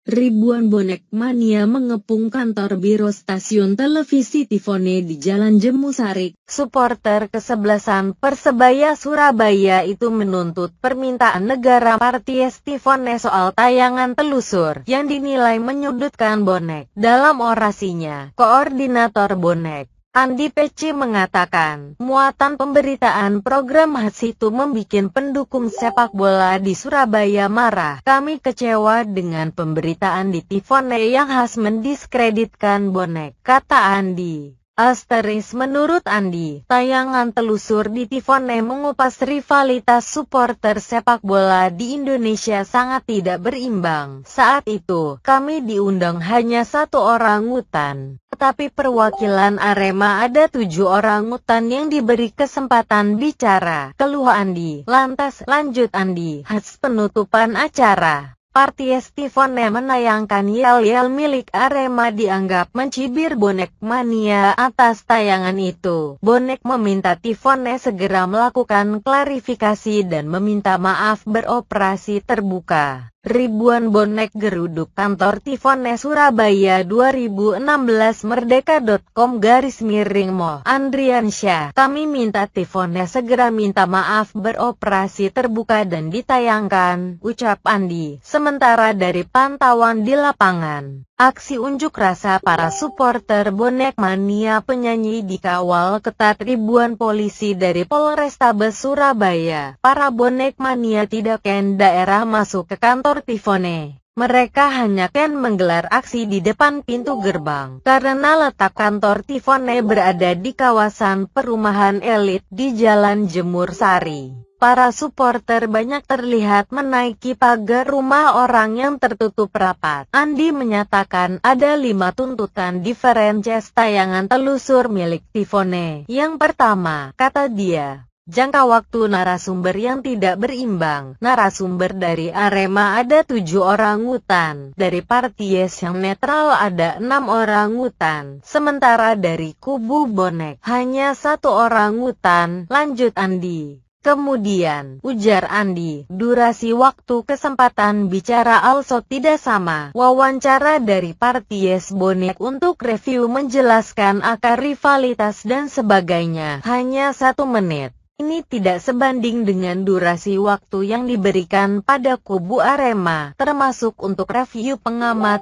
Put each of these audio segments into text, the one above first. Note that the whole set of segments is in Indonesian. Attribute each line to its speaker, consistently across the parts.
Speaker 1: Ribuan bonek mania mengepung kantor biro stasiun televisi Tifone di Jalan Jemusarik. Supporter kesebelasan Persebaya Surabaya itu menuntut permintaan negara Marties Tifone soal tayangan telusur yang dinilai menyudutkan bonek. Dalam orasinya, Koordinator Bonek Andi Peci mengatakan, muatan pemberitaan program khas itu membikin pendukung sepak bola di Surabaya marah. Kami kecewa dengan pemberitaan di Tifone yang khas mendiskreditkan bonek, kata Andi. Menurut Andi, tayangan telusur di Tifone mengupas rivalitas supporter sepak bola di Indonesia sangat tidak berimbang. Saat itu, kami diundang hanya 1 orangutan. Tetapi perwakilan Arema ada 7 orangutan yang diberi kesempatan bicara, keluh Andi. Lantas, lanjut Andi, khas penutupan acara. Marties Tifone menayangkan yel-yel milik Arema dianggap mencibir bonek mania atas tayangan itu. Bonek meminta Tifone segera melakukan klarifikasi dan meminta maaf beroperasi terbuka. Ribuan bonek geruduk kantor Tifone Surabaya 2016 Merdeka.com/Mo Andriansyah. Kami minta Tifone segera minta maaf beroperasi terbuka dan ditayangkan, ucap Andi. Sementara dari pantauan di lapangan, aksi unjuk rasa para supporter bonek mania penyanyi dikawal ketat ribuan polisi dari Polrestabes Surabaya. Para bonek mania tidak ken daerah masuk ke kantor Tifone. Mereka hanya ken menggelar aksi di depan pintu gerbang, karena letak kantor Tifone berada di kawasan perumahan elit di Jalan Jemur Sari. Para supporter banyak terlihat menaiki pagar rumah orang yang tertutup rapat. Andi menyatakan ada 5 tuntutan di franchise tayangan telusur milik Tifone. Yang pertama, kata dia, jangka waktu narasumber yang tidak berimbang. Narasumber dari Arema ada 7 orangutan, dari Marties yang netral ada 6 orangutan, sementara dari kubu bonek hanya 1 orangutan, lanjut Andi. Kemudian, ujar Andi, durasi waktu kesempatan bicara also tidak sama. Wawancara dari Marties bonek untuk review menjelaskan akar rivalitas dan sebagainya hanya 1 menit. Ini tidak sebanding dengan durasi waktu yang diberikan pada kubu Arema, termasuk untuk review pengamat.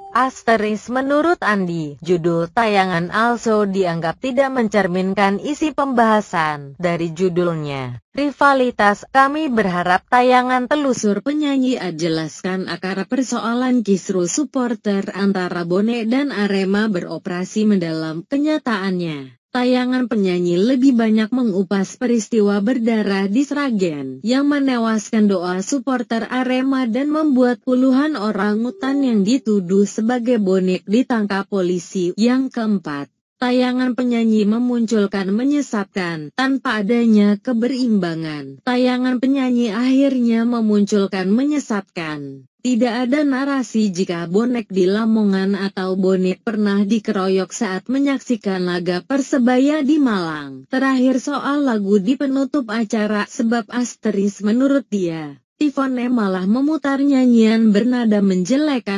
Speaker 1: Menurut Andi, judul tayangan also dianggap tidak mencerminkan isi pembahasan. Dari judulnya, rivalitas, kami berharap tayangan telusur penyanyi jelaskan akar persoalan kisru supporter antara bonek dan Arema beroperasi mendalam. Kenyataannya, tayangan penyanyi lebih banyak mengupas peristiwa berdarah di Sragen, yang menewaskan doa supporter Arema dan membuat puluhan orangutan yang dituduh sebagai bonek ditangkap polisi. Yang keempat, tayangan penyanyi menyesatkan, tanpa adanya keberimbangan. Tayangan penyanyi akhirnya memunculkan menyesatkan. Tidak ada narasi jika bonek di Lamongan atau bonek pernah dikeroyok saat menyaksikan laga Persebaya di Malang. Terakhir soal lagu di penutup acara, sebab menurut dia, Tifone malah memutar nyanyian bernada menjelekan.